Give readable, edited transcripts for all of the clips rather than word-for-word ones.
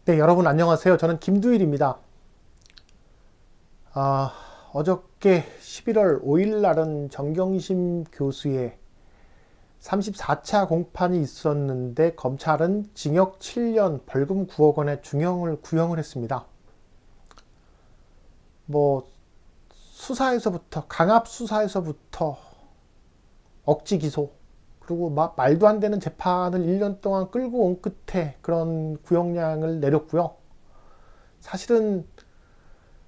네, 여러분 안녕하세요. 저는 김두일입니다. 어저께 11월 5일 날은 정경심 교수의 34차 공판이 있었는데 검찰은 징역 7년, 벌금 9억 원의 중형을 구형을 했습니다. 수사에서부터, 강압 수사에서부터 억지 기소, 그리고 말도 안 되는 재판을 1년 동안 끌고 온 끝에 그런 구형량을 내렸고요. 사실은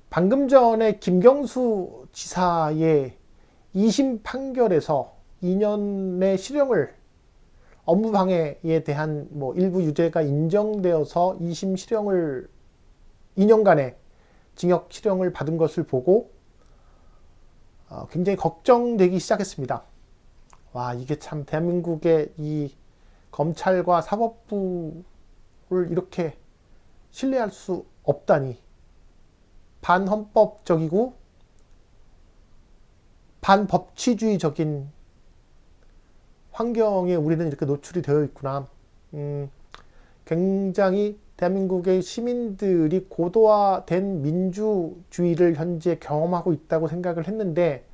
방금 전에 김경수 지사의 2심 판결에서 2년의 실형을 업무방해에 대한 일부 유죄가 인정되어서 2심 실형을 2년간의 징역 실형을 받은 것을 보고 굉장히 걱정되기 시작했습니다. 와, 이게 참 대한민국의 이 검찰과 사법부를 이렇게 신뢰할 수 없다니. 반헌법적이고 반법치주의적인 환경에 우리는 이렇게 노출이 되어 있구나. 굉장히 대한민국의 시민들이 고도화된 민주주의를 현재 경험하고 있다고 생각을 했는데,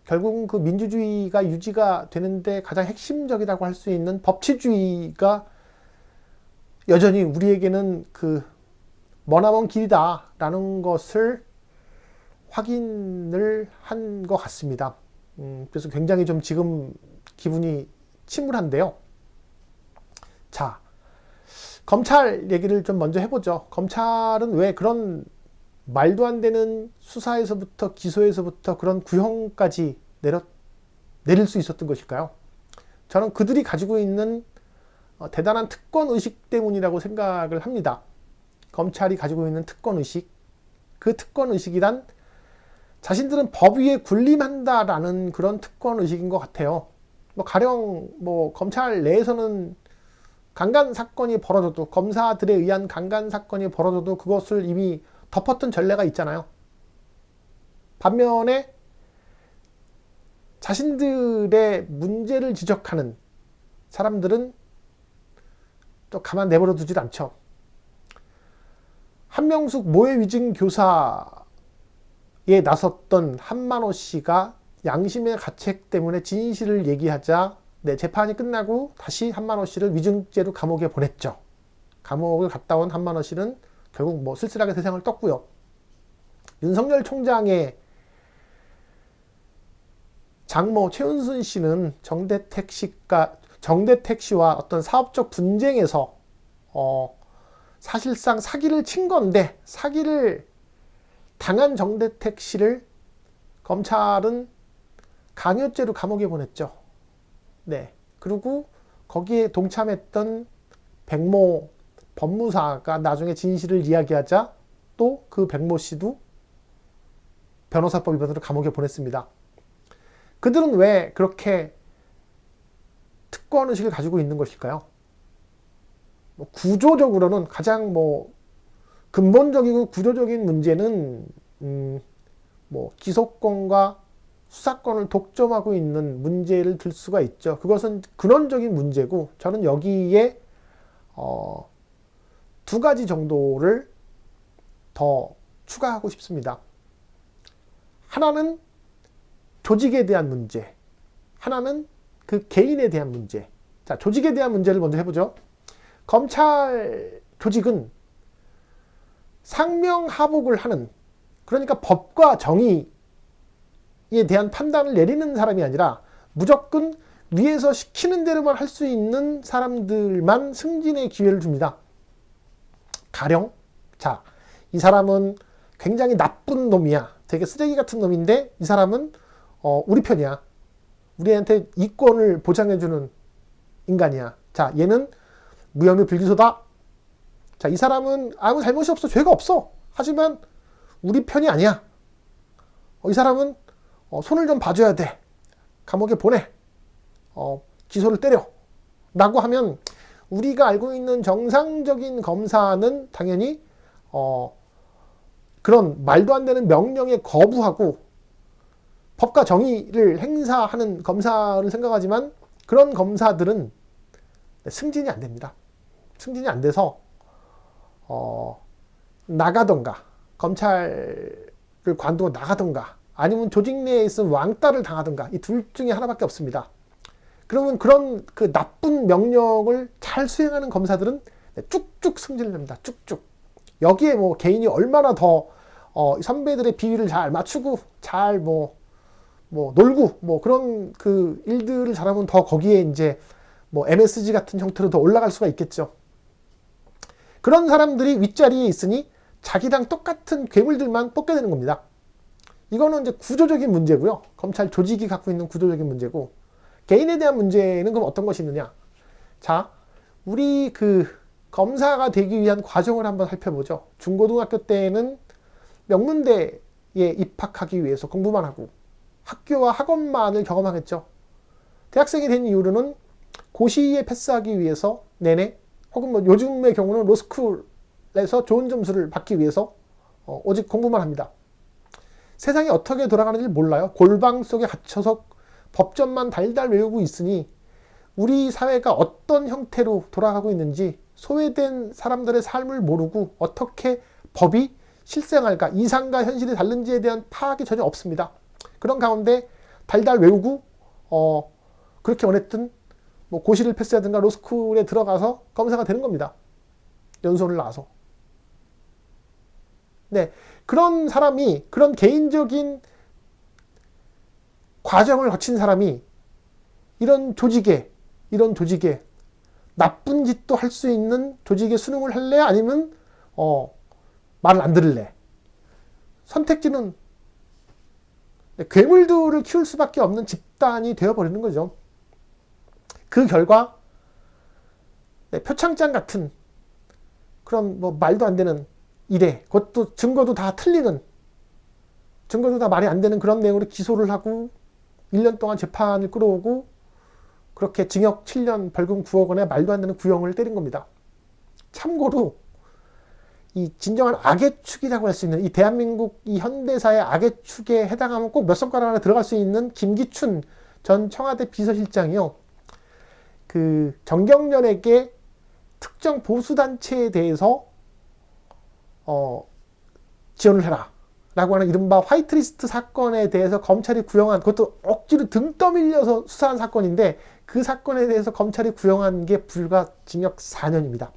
결국은 그 민주주의가 유지가 되는데 가장 핵심적이라고 할 수 있는 법치주의가 여전히 우리에게는 머나먼 길이다 라는 것을 확인을 한 것 같습니다. 그래서 굉장히 좀 지금 기분이 침울한데요. 자, 검찰 얘기를 좀 먼저 해보죠. 검찰은 왜 그런 말도 안 되는 수사에서부터 기소에서부터 그런 구형까지 내릴 수 있었던 것일까요? 저는 그들이 가지고 있는 대단한 특권의식 때문이라고 생각을 합니다. 검찰이 가지고 있는 특권의식, 그 특권의식이란 자신들은 법 위에 군림한다라는 그런 특권의식인 것 같아요. 가령 검찰 내에서는 강간사건이 벌어져도, 검사들에 의한 강간사건이 벌어져도 그것을 이미 덮었던 전례가 있잖아요. 반면에 자신들의 문제를 지적하는 사람들은 또 가만 내버려 두질 않죠. 한명숙 모해위증 교사에 나섰던 한만호 씨가 양심의 가책 때문에 진실을 얘기하자 재판이 끝나고 다시 한만호 씨를 위증죄로 감옥에 보냈죠. 감옥을 갔다 온 한만호 씨는 결국 쓸쓸하게 세상을 떴고요. 윤석열 총장의 장모 최은순 씨는 정대택 씨와 어떤 사업적 분쟁에서 사실상 사기를 친 건데, 사기를 당한 정대택 씨를 검찰은 강요죄로 감옥에 보냈죠. 네. 그리고 거기에 동참했던 백모 법무사가 나중에 진실을 이야기하자 또 그 백모 씨도 변호사법 위반으로 감옥에 보냈습니다. 그들은 왜 그렇게 특권의식을 가지고 있는 것일까요? 구조적으로는 가장 근본적이고 구조적인 문제는 기소권과 수사권을 독점하고 있는 문제를 들 수가 있죠. 그것은 근원적인 문제고, 저는 여기에 두 가지 정도를 더 추가하고 싶습니다. 하나는 조직에 대한 문제, 하나는 그 개인에 대한 문제. 자, 조직에 대한 문제를 먼저 해보죠. 검찰 조직은 상명하복을 하는, 그러니까 법과 정의에 대한 판단을 내리는 사람이 아니라 무조건 위에서 시키는 대로만 할 수 있는 사람들만 승진의 기회를 줍니다. 가령, 자, 이 사람은 굉장히 나쁜 놈이야. 되게 쓰레기 같은 놈인데 이 사람은 우리 편이야. 우리한테 이권을 보장해주는 인간이야. 자, 얘는 무혐의 불기소다. 자, 이 사람은 아무 잘못이 없어. 죄가 없어. 하지만 우리 편이 아니야. 이 사람은 손을 좀 봐줘야 돼. 감옥에 보내. 기소를 때려. 라고 하면 우리가 알고 있는 정상적인 검사는 당연히 그런 말도 안 되는 명령에 거부하고 법과 정의를 행사하는 검사를 생각하지만, 그런 검사들은 승진이 안 됩니다. 승진이 안 돼서 나가던가, 검찰을 관두고 나가던가, 아니면 조직 내에 있으면 왕따를 당하던가, 이 둘 중에 하나밖에 없습니다. 그러면 그런 그 나쁜 명령을 잘 수행하는 검사들은 쭉쭉 승진을 합니다. 쭉쭉. 여기에 뭐 개인이 얼마나 더 선배들의 비위를 잘 맞추고 잘 뭐 놀고 뭐 그런 그 일들을 잘하면 더 거기에 이제 뭐 MSG 같은 형태로 더 올라갈 수가 있겠죠. 그런 사람들이 윗자리에 있으니 자기랑 똑같은 괴물들만 뽑게 되는 겁니다. 이거는 이제 구조적인 문제고요. 검찰 조직이 갖고 있는 구조적인 문제고, 개인에 대한 문제는 그럼 어떤 것이 있느냐? 자, 우리 그 검사가 되기 위한 과정을 한번 살펴보죠. 중고등학교 때는 명문대에 입학하기 위해서 공부만 하고 학교와 학원만을 경험하겠죠. 대학생이 된 이후로는 고시에 패스하기 위해서 내내, 혹은 뭐 요즘의 경우는 로스쿨에서 좋은 점수를 받기 위해서 오직 공부만 합니다. 세상이 어떻게 돌아가는지 몰라요. 골방 속에 갇혀서 법전만 달달 외우고 있으니 우리 사회가 어떤 형태로 돌아가고 있는지, 소외된 사람들의 삶을 모르고 어떻게 법이 실생활과 이상과 현실이 다른지에 대한 파악이 전혀 없습니다. 그런 가운데 달달 외우고 그렇게 원했던 뭐 고시를 패스하든가 로스쿨에 들어가서 검사가 되는 겁니다. 연수원을 나와서. 네, 그런 사람이, 그런 개인적인 과정을 거친 사람이 이런 조직에 나쁜 짓도 할 수 있는 조직에 수능을 할래? 아니면 말을 안 들을래? 선택지는 괴물들을 키울 수밖에 없는 집단이 되어버리는 거죠. 그 결과 표창장 같은 그런 뭐 말도 안 되는 일에, 그것도 증거도 다 틀리는, 증거도 다 말이 안 되는 그런 내용으로 기소를 하고 1년 동안 재판을 끌어오고 그렇게 징역 7년 벌금 9억 원의 말도 안 되는 구형을 때린 겁니다. 참고로 이 진정한 악의 축이라고 할 수 있는, 이 대한민국 이 현대사의 악의 축에 해당하면 꼭 몇 손가락 안에 들어갈 수 있는 김기춘 전 청와대 비서실장이요, 그 정경련에게 특정 보수단체에 대해서 지원을 해라 라고 하는 이른바 화이트리스트 사건에 대해서 검찰이 구형한, 그것도 억지로 등 떠밀려서 수사한 사건인데, 그 사건에 대해서 검찰이 구형한 게 불과 징역 4년입니다.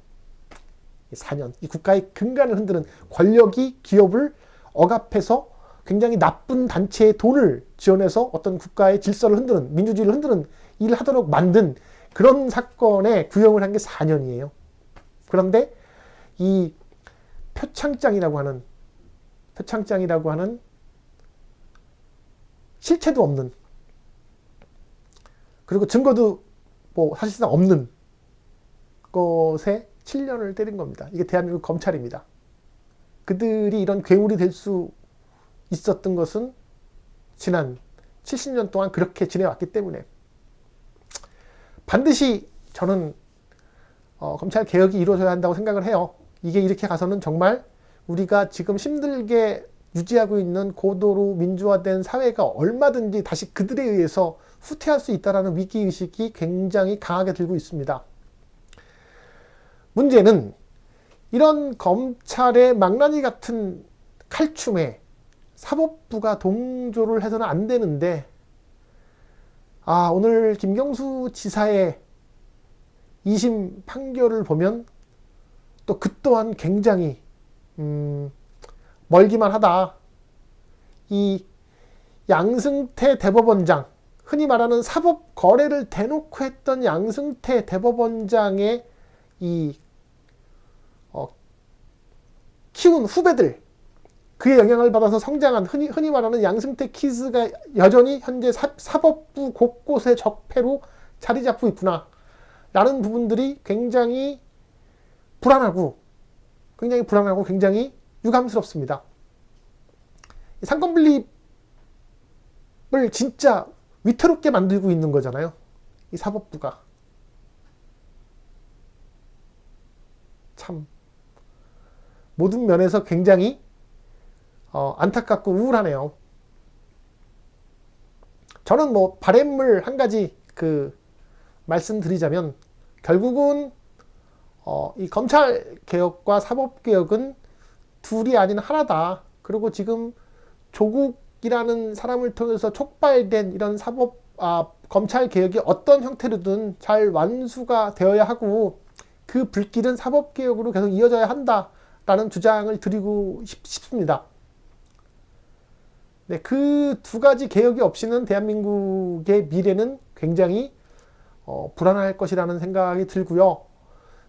4년. 이 국가의 근간을 흔드는, 권력이 기업을 억압해서 굉장히 나쁜 단체의 돈을 지원해서 어떤 국가의 질서를 흔드는, 민주주의를 흔드는 일을 하도록 만든 그런 사건에 구형을 한 게 4년이에요. 그런데 이 표창장이라고 하는 실체도 없는, 그리고 증거도 뭐 사실상 없는 것에 7년을 때린 겁니다. 이게 대한민국 검찰입니다. 그들이 이런 괴물이 될 수 있었던 것은 지난 70년 동안 그렇게 지내왔기 때문에, 반드시 저는 검찰 개혁이 이루어져야 한다고 생각을 해요. 이게 이렇게 가서는 정말 우리가 지금 힘들게 유지하고 있는 고도로 민주화된 사회가 얼마든지 다시 그들에 의해서 후퇴할 수 있다는 위기의식이 굉장히 강하게 들고 있습니다. 문제는 이런 검찰의 망나니 같은 칼춤에 사법부가 동조를 해서는 안 되는데, 오늘 김경수 지사의 2심 판결을 보면 또 그 또한 굉장히 멀기만 하다. 이 양승태 대법원장, 흔히 말하는 사법 거래를 대놓고 했던 양승태 대법원장의 이 키운 후배들, 그의 영향을 받아서 성장한 흔히 말하는 양승태 키즈가 여전히 현재 사법부 곳곳에 적폐로 자리 잡고 있구나 라는 부분들이 굉장히 불안하고 굉장히 유감스럽습니다. 상권분립을 진짜 위태롭게 만들고 있는 거잖아요, 이 사법부가. 참 모든 면에서 굉장히 안타깝고 우울하네요. 저는 뭐 바램을 한 가지 말씀드리자면, 결국은 이 검찰 개혁과 사법 개혁은 둘이 아닌 하나다. 그리고 지금 조국이라는 사람을 통해서 촉발된 이런 검찰 개혁이 어떤 형태로든 잘 완수가 되어야 하고 그 불길은 사법 개혁으로 계속 이어져야 한다라는 주장을 드리고 싶습니다. 네, 그 두 가지 개혁이 없이는 대한민국의 미래는 굉장히 불안할 것이라는 생각이 들고요.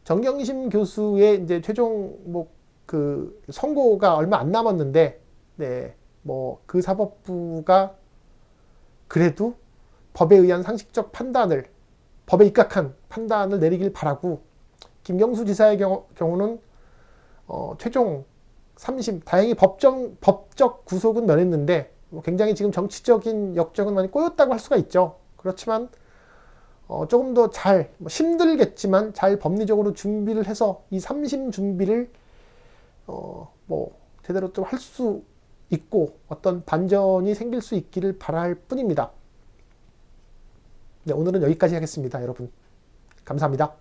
정경심 교수의 이제 최종 그 선고가 얼마 안 남았는데, 네, 그 사법부가 그래도 법에 의한 상식적 판단을, 법에 입각한 판단을 내리길 바라고, 김경수 지사의 경우는 최종 3심, 다행히 법적 구속은 면했는데 굉장히 지금 정치적인 역적은 많이 꼬였다고 할 수가 있죠. 그렇지만 조금 더 힘들겠지만 잘 법리적으로 준비를 해서 이 3심 준비를 제대로 좀 할 수 있고 어떤 반전이 생길 수 있기를 바랄 뿐입니다. 네, 오늘은 여기까지 하겠습니다. 여러분 감사합니다.